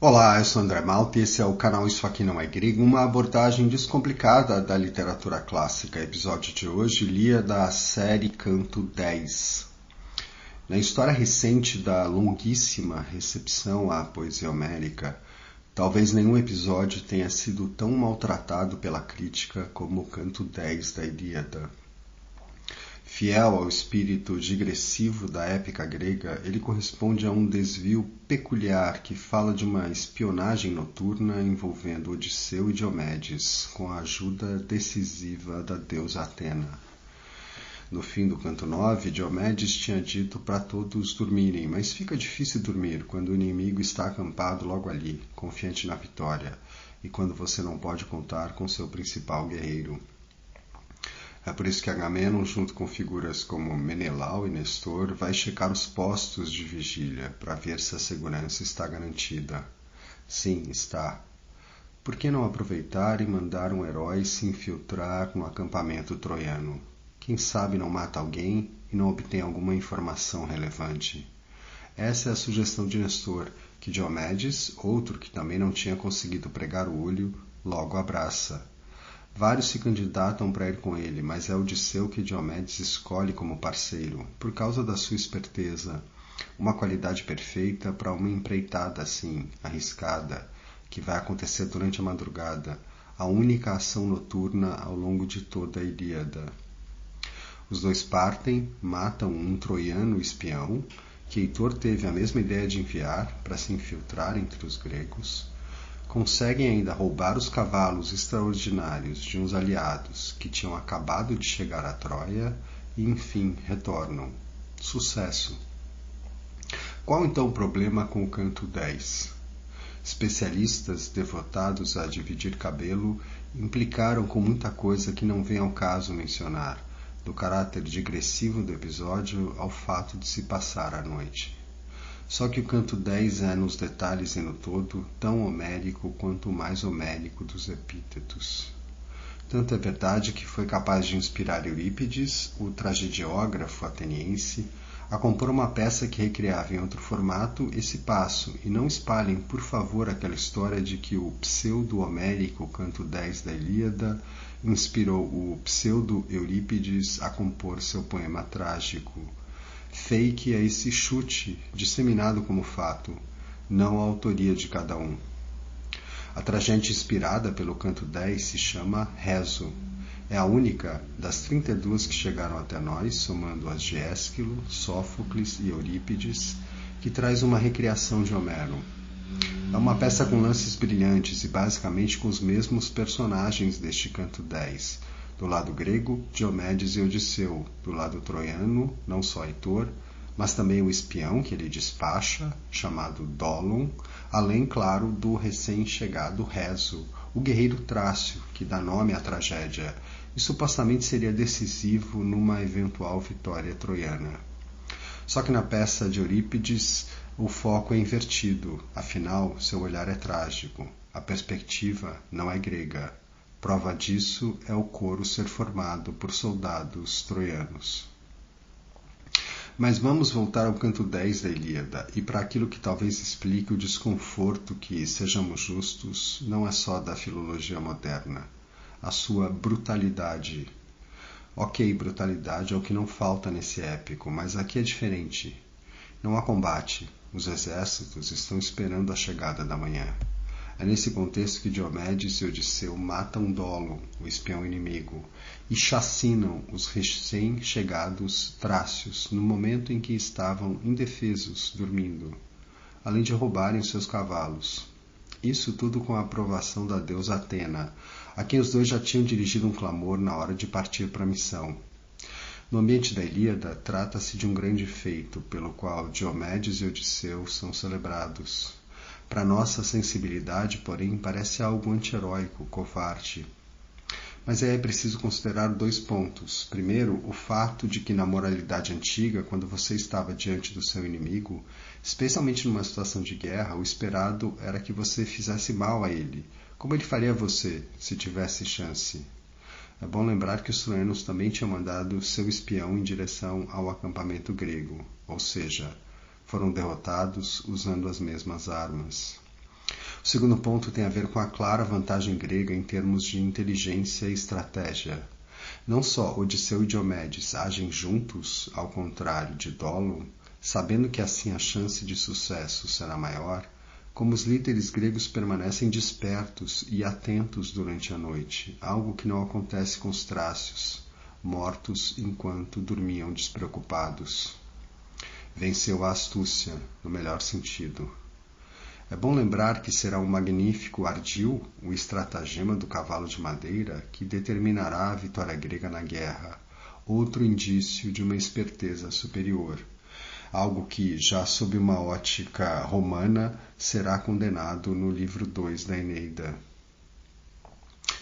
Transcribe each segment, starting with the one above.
Olá, eu sou André Malta e esse é o canal Isso Aqui Não É Grego, uma abordagem descomplicada da literatura clássica. Episódio de hoje, Lia da série Canto 10. Na história recente da longuíssima recepção à poesia homérica, talvez nenhum episódio tenha sido tão maltratado pela crítica como o Canto 10 da Ilíada. Fiel ao espírito digressivo da épica grega, ele corresponde a um desvio peculiar que fala de uma espionagem noturna envolvendo Odisseu e Diomedes, com a ajuda decisiva da deusa Atena. No fim do canto 9, Diomedes tinha dito para todos dormirem, mas fica difícil dormir quando o inimigo está acampado logo ali, confiante na vitória, e quando você não pode contar com seu principal guerreiro. É por isso que Agamenon, junto com figuras como Menelau e Nestor, vai checar os postos de vigília para ver se a segurança está garantida. Sim, está. Por que não aproveitar e mandar um herói se infiltrar no acampamento troiano? Quem sabe não mata alguém e não obtém alguma informação relevante. Essa é a sugestão de Nestor, que Diomedes, outro que também não tinha conseguido pregar o olho, logo abraça. Vários se candidatam para ir com ele, mas é Odisseu que Diomedes escolhe como parceiro, por causa da sua esperteza, uma qualidade perfeita para uma empreitada assim, arriscada, que vai acontecer durante a madrugada, a única ação noturna ao longo de toda a Ilíada. Os dois partem, matam um troiano espião, que Heitor teve a mesma ideia de enviar para se infiltrar entre os gregos. Conseguem ainda roubar os cavalos extraordinários de uns aliados que tinham acabado de chegar a Troia e, enfim, retornam. Sucesso! Qual então o problema com o canto 10? Especialistas devotados a dividir cabelo implicaram com muita coisa que não vem ao caso mencionar, do caráter digressivo do episódio ao fato de se passar à noite. Só que o canto 10 é, nos detalhes e no todo, tão homérico quanto o mais homérico dos epítetos. Tanto é verdade que foi capaz de inspirar Eurípides, o tragediógrafo ateniense, a compor uma peça que recriava em outro formato esse passo, e não espalhem, por favor, aquela história de que o pseudo-homérico canto 10 da Ilíada inspirou o pseudo-Eurípides a compor seu poema trágico. Fake é esse chute, disseminado como fato, não a autoria de cada um. A tragédia inspirada pelo canto 10 se chama Rezo. É a única das 32 que chegaram até nós, somando as de Ésquilo, Sófocles e Eurípides, que traz uma recriação de Homero. É uma peça com lances brilhantes e basicamente com os mesmos personagens deste canto 10. Do lado grego, Diomedes e Odisseu. Do lado troiano, não só Heitor, mas também o espião que ele despacha, chamado Dólon, além, claro, do recém-chegado Rezo, o guerreiro trácio, que dá nome à tragédia, e supostamente seria decisivo numa eventual vitória troiana. Só que na peça de Eurípides, o foco é invertido, afinal, seu olhar é trágico, a perspectiva não é grega. Prova disso é o coro ser formado por soldados troianos. Mas vamos voltar ao canto 10 da Ilíada, e para aquilo que talvez explique o desconforto que, sejamos justos, não é só da filologia moderna, a sua brutalidade. Ok, brutalidade é o que não falta nesse épico, mas aqui é diferente. Não há combate, os exércitos estão esperando a chegada da manhã. É nesse contexto que Diomedes e Odisseu matam Dólon, o espião inimigo, e chacinam os recém-chegados trácios no momento em que estavam indefesos, dormindo, além de roubarem seus cavalos. Isso tudo com a aprovação da deusa Atena, a quem os dois já tinham dirigido um clamor na hora de partir para a missão. No ambiente da Ilíada, trata-se de um grande feito, pelo qual Diomedes e Odisseu são celebrados. Para nossa sensibilidade, porém, parece algo anti-heróico, covarde. Mas é preciso considerar 2 pontos. Primeiro, o fato de que na moralidade antiga, quando você estava diante do seu inimigo, especialmente numa situação de guerra, o esperado era que você fizesse mal a ele, como ele faria a você, se tivesse chance. É bom lembrar que os troianos também tinham mandado seu espião em direção ao acampamento grego, ou seja, foram derrotados usando as mesmas armas. O segundo ponto tem a ver com a clara vantagem grega em termos de inteligência e estratégia. Não só Odisseu e Diomedes agem juntos, ao contrário de Dólon, sabendo que assim a chance de sucesso será maior, como os líderes gregos permanecem despertos e atentos durante a noite, algo que não acontece com os trácios, mortos enquanto dormiam despreocupados. Venceu a astúcia, no melhor sentido. É bom lembrar que será um magnífico ardil, o estratagema do cavalo de madeira, que determinará a vitória grega na guerra, outro indício de uma esperteza superior, algo que, já sob uma ótica romana, será condenado no livro 2 da Eneida.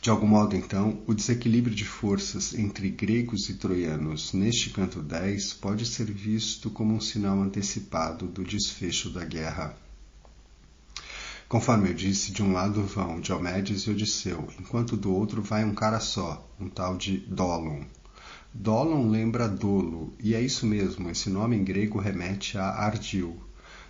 De algum modo, então, o desequilíbrio de forças entre gregos e troianos neste canto 10 pode ser visto como um sinal antecipado do desfecho da guerra. Conforme eu disse, de um lado vão Diomedes e Odisseu, enquanto do outro vai um cara só, um tal de Dólon. Dólon lembra dolo, e é isso mesmo, esse nome em grego remete a ardil.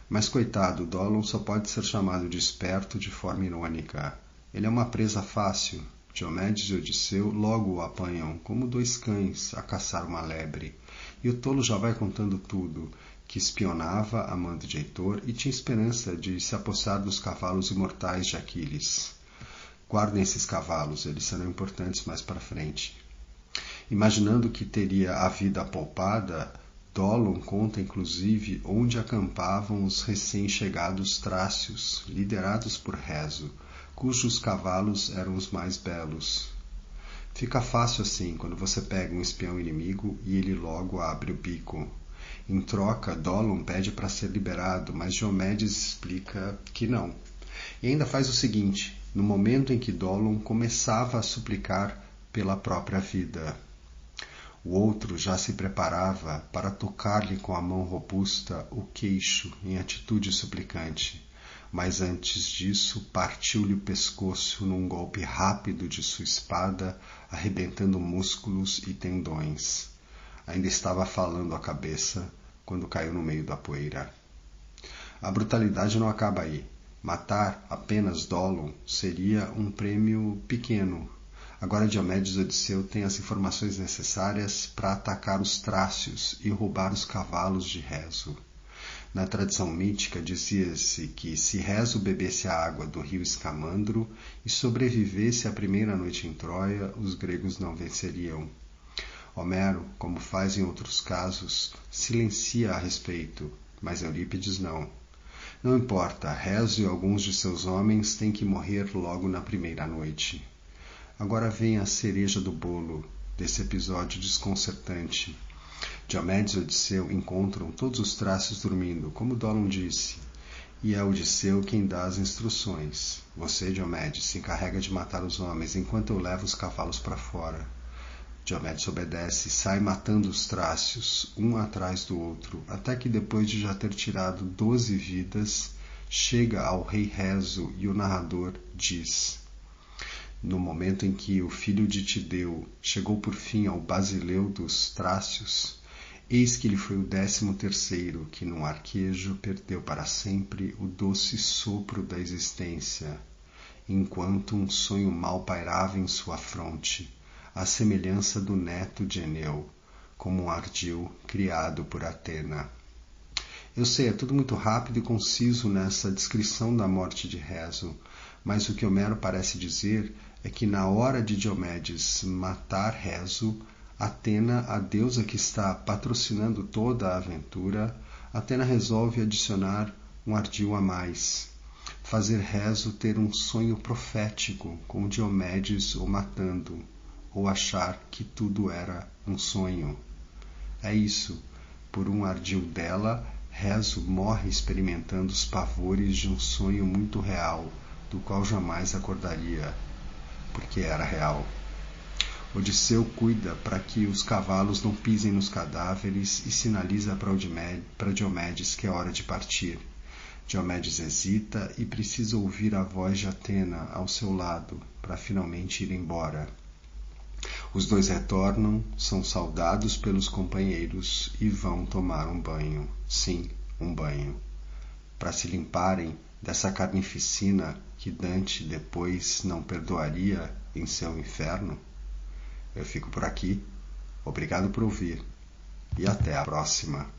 Mas coitado, Dólon só pode ser chamado de esperto de forma irônica. Ele é uma presa fácil. Diomedes e Odisseu logo o apanham, como dois cães a caçar uma lebre. E o tolo já vai contando tudo, que espionava a mando de Heitor e tinha esperança de se apossar dos cavalos imortais de Aquiles. Guardem esses cavalos, eles serão importantes mais para frente. Imaginando que teria a vida poupada, Dólon conta inclusive onde acampavam os recém-chegados trácios, liderados por Reso, cujos cavalos eram os mais belos. Fica fácil assim quando você pega um espião inimigo e ele logo abre o bico. Em troca, Dólon pede para ser liberado, mas Diomedes explica que não. E ainda faz o seguinte, no momento em que Dólon começava a suplicar pela própria vida. O outro já se preparava para tocar-lhe com a mão robusta o queixo em atitude suplicante, mas antes disso partiu-lhe o pescoço num golpe rápido de sua espada, arrebentando músculos e tendões. Ainda estava falando a cabeça quando caiu no meio da poeira. A brutalidade não acaba aí. Matar apenas Dólon seria um prêmio pequeno. Agora Diomedes e Odisseu têm as informações necessárias para atacar os trácios e roubar os cavalos de Reso. Na tradição mítica dizia-se que se Reso bebesse a água do rio Escamandro e sobrevivesse à primeira noite em Troia, os gregos não venceriam. Homero, como faz em outros casos, silencia a respeito, mas Eurípides não. Não importa, Reso e alguns de seus homens têm que morrer logo na primeira noite. Agora vem a cereja do bolo desse episódio desconcertante. Diomedes e Odisseu encontram todos os trácios dormindo, como Dólon disse, e é Odisseu quem dá as instruções. Você, Diomedes, se encarrega de matar os homens, enquanto eu levo os cavalos para fora. Diomedes obedece e sai matando os trácios, um atrás do outro, até que depois de já ter tirado 12 vidas, chega ao rei Reso e o narrador diz: no momento em que o filho de Tideu chegou por fim ao Basileu dos Trácios, eis que ele foi o 13º que num arquejo perdeu para sempre o doce sopro da existência, enquanto um sonho mau pairava em sua fronte, à semelhança do neto de Eneu, como um ardil criado por Atena. Eu sei, é tudo muito rápido e conciso nessa descrição da morte de Reso, mas o que Homero parece dizer é que na hora de Diomedes matar Reso, Atena, a deusa que está patrocinando toda a aventura, Atena resolve adicionar um ardil a mais, fazer Reso ter um sonho profético com Diomedes o matando, ou achar que tudo era um sonho. É isso, por um ardil dela, Reso morre experimentando os pavores de um sonho muito real, do qual jamais acordaria, porque era real. Odisseu cuida para que os cavalos não pisem nos cadáveres e sinaliza para Diomedes que é hora de partir. Diomedes hesita e precisa ouvir a voz de Atena ao seu lado para finalmente ir embora. Os dois retornam, são saudados pelos companheiros e vão tomar um banho. Sim, um banho. Para se limparem, dessa carnificina que Dante depois não perdoaria em seu inferno? Eu fico por aqui. Obrigado por ouvir e até a próxima.